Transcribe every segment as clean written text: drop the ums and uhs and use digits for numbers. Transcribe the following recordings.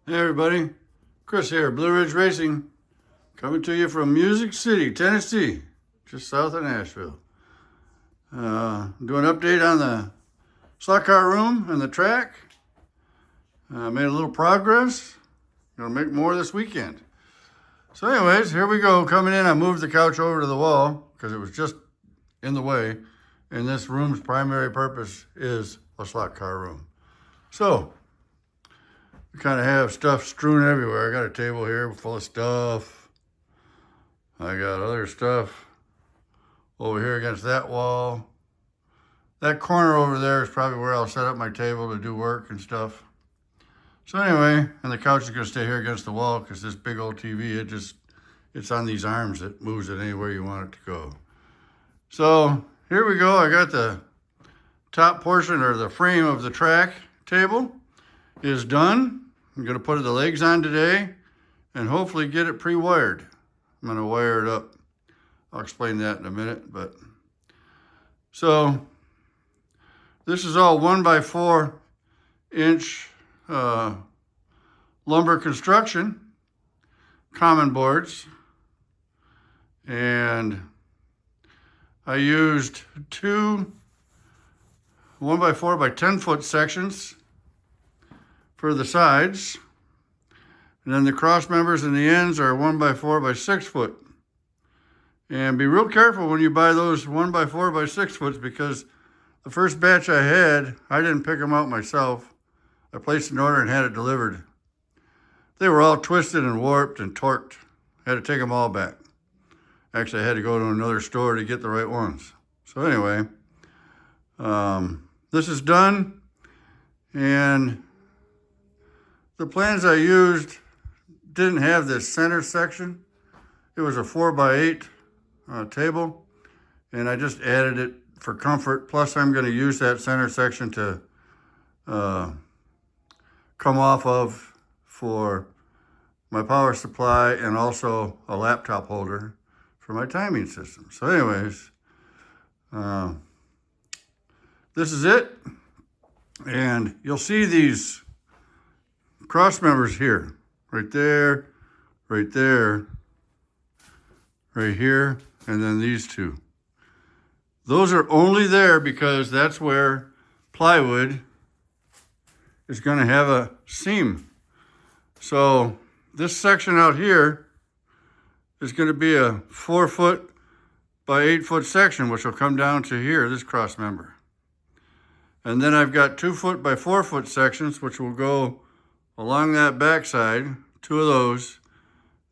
Hey everybody, Chris here, Blue Ridge Racing, coming to you from Music City, Tennessee, just south of Nashville. Doing an update on the slot car room and the track. Made a little progress. Gonna make more this weekend. So anyways, here we go. Coming in, I moved the couch over to the wall because it was just in the way. And this room's primary purpose is a slot car room. So, we kind of have stuff strewn everywhere. I got a table here full of stuff. I got other stuff over here against that wall. That corner over there is probably where I'll set up my table to do work and stuff. So anyway, and the couch is gonna stay here against the wall because this big old TV, it's on these arms that moves it anywhere you want it to go. So here we go. I got the top portion or the frame of the track table is done. I'm gonna put the legs on today and hopefully get it pre-wired. I'm gonna wire it up. I'll explain that in a minute, but so this is all 1x4 inch lumber construction, common boards, and I used two 1x4 by 10 foot sections for the sides, and then the cross members and the ends are 1x4 by 6 foot. And be real careful when you buy those 1x4 by 6 foot because the first batch I had, I didn't pick them out myself. I placed an order and had it delivered. They were all twisted and warped and torqued. I had to take them all back. Actually, I had to go to another store to get the right ones. So anyway, this is done, and the plans I used didn't have this center section. It was a 4x8 table, and I just added it for comfort. Plus, I'm going to use that center section to come off of for my power supply and also a laptop holder for my timing system. So anyways, this is it. And you'll see these cross members here, right there, right there, right here, and then these two. Those are only there because that's where plywood is going to have a seam. So this section out here is going to be a 4 foot by 8 foot section, which will come down to here, this cross member. And then I've got 2 foot by 4 foot sections, which will go along that backside, 2 of those.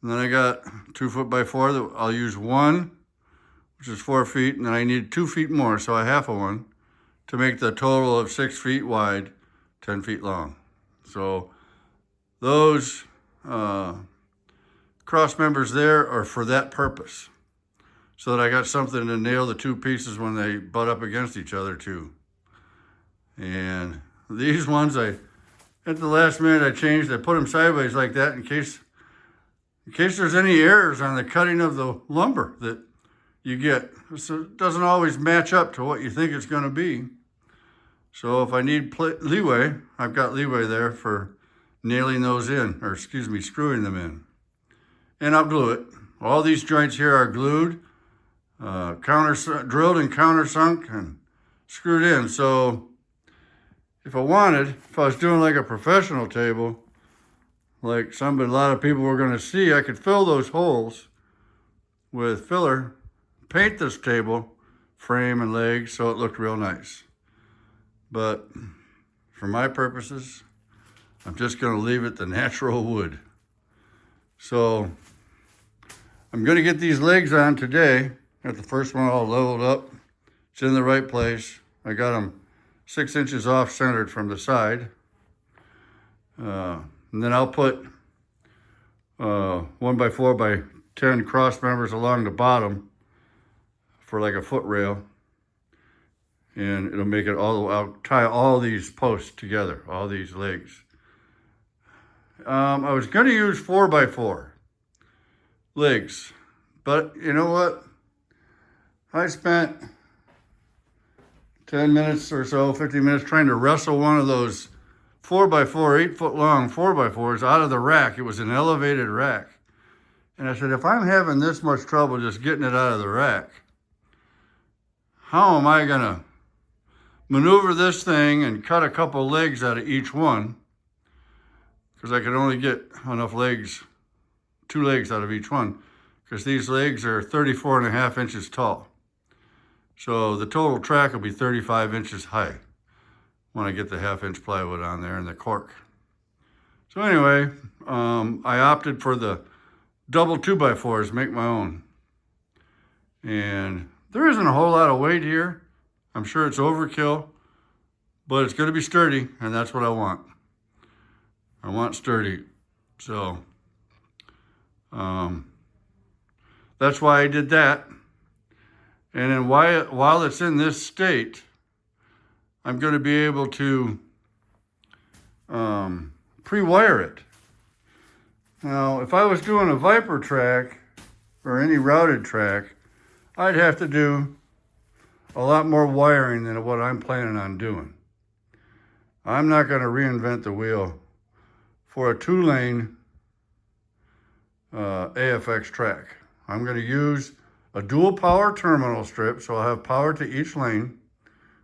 And then I got 2 foot by 4 that I'll use one, which is 4 feet, and then I need 2 feet more, so a half of one, to make the total of 6 feet wide, 10 feet long. So those cross members there are for that purpose, so that I got something to nail the two pieces when they butt up against each other too. And these ones, at the last minute I changed. I put them sideways like that in case there's any errors on the cutting of the lumber that you get. So it doesn't always match up to what you think it's going to be. So if I need leeway, I've got leeway there for nailing those in, or excuse me, screwing them in. And I'll glue it. All these joints here are glued, drilled and countersunk and screwed in. So if I was doing like a professional table, like a lot of people were going to see, I could fill those holes with filler, paint this table, frame and legs, so it looked real nice. But for my purposes, I'm just going to leave it the natural wood. So I'm going to get these legs on today. Got the first one all leveled up. It's in the right place. I got them 6 inches off centered from the side. And then I'll put 1x4 by 10 cross members along the bottom for like a foot rail. And it'll make it I'll tie all these posts together, all these legs. I was going to use 4x4 legs, but you know what? I spent 10 minutes or so, 50 minutes trying to wrestle one of those 4x4, 8-foot long 4x4s out of the rack. It was an elevated rack. And I said, if I'm having this much trouble just getting it out of the rack, how am I gonna maneuver this thing and cut a couple legs out of each one? Because I could only get enough legs, 2 legs out of each one, because these legs are 34.5 inches tall. So the total track will be 35 inches high when I get the 1/2-inch plywood on there and the cork. So anyway, I opted for the double 2x4s, make my own. And there isn't a whole lot of weight here. I'm sure it's overkill, but it's gonna be sturdy, and that's what I want. I want sturdy. So that's why I did that. And then while it's in this state, I'm going to be able to pre-wire it. Now, if I was doing a Viper track or any routed track, I'd have to do a lot more wiring than what I'm planning on doing. I'm not going to reinvent the wheel for a 2-lane AFX track. I'm going to use a dual power terminal strip, so I'll have power to each lane,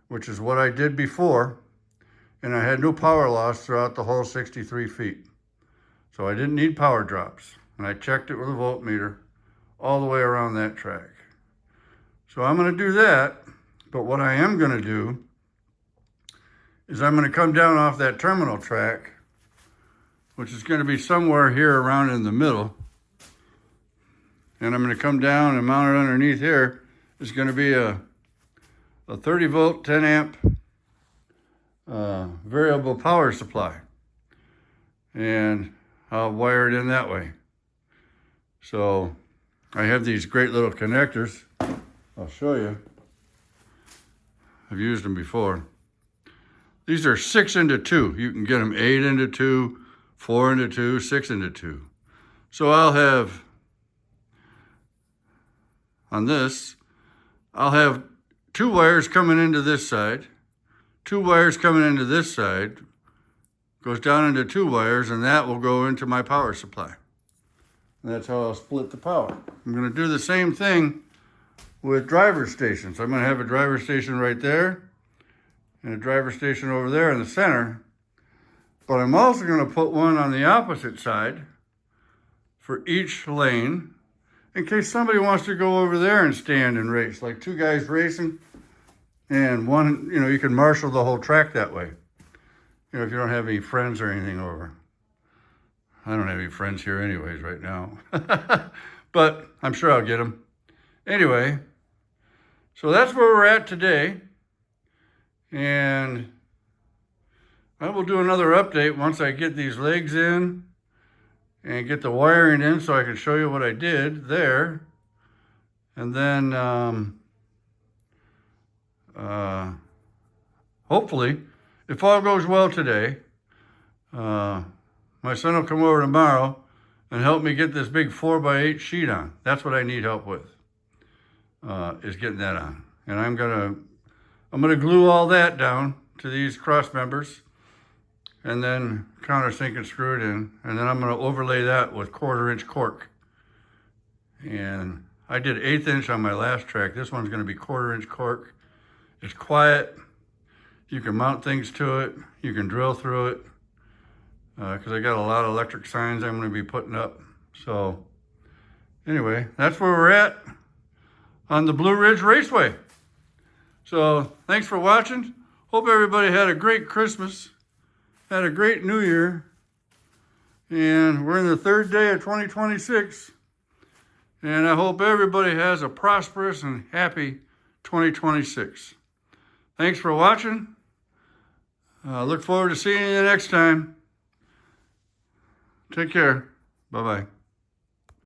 which is what I did before, and I had no power loss throughout the whole 63 feet. So I didn't need power drops, and I checked it with a voltmeter all the way around that track. So I'm gonna do that, but what I am gonna do is I'm gonna come down off that terminal track, which is gonna be somewhere here around in the middle, and I'm going to come down and mount it underneath here. It's going to be a 30 volt, 10 amp variable power supply. And I'll wire it in that way. So I have these great little connectors. I'll show you. I've used them before. These are 6 into 2. You can get them 8 into 2, 4 into 2, 6 into 2. So I'll have on this, I'll have 2 wires coming into this side, 2 wires coming into this side, goes down into 2 wires, and that will go into my power supply. And that's how I'll split the power. I'm gonna do the same thing with driver stations. I'm gonna have a driver station right there, and a driver station over there in the center, but I'm also gonna put one on the opposite side for each lane, in case somebody wants to go over there and stand and race, like 2 guys racing, and one, you can marshal the whole track that way. If you don't have any friends or anything over. I don't have any friends here anyways right now, but I'm sure I'll get them. Anyway, so that's where we're at today, and I will do another update once I get these legs in and get the wiring in so I can show you what I did there. And then hopefully, if all goes well today, my son will come over tomorrow and help me get this big 4x8 sheet on. That's what I need help with, is getting that on. And I'm gonna glue all that down to these cross members, and then countersink and screw it in, and then I'm going to overlay that with 1/4-inch cork. And I did 1/8 inch on my last track. This one's going to be 1/4-inch cork. It's quiet. You can mount things to it. You can drill through it, because I got a lot of electric signs I'm going to be putting up. So anyway, that's where we're at on the Blue Ridge Raceway. So thanks for watching. Hope everybody had a great Christmas. Had a great New Year, and we're in the 3rd day of 2026, and I hope everybody has a prosperous and happy 2026. Thanks for watching. Look forward to seeing you next time. Take care. Bye-bye.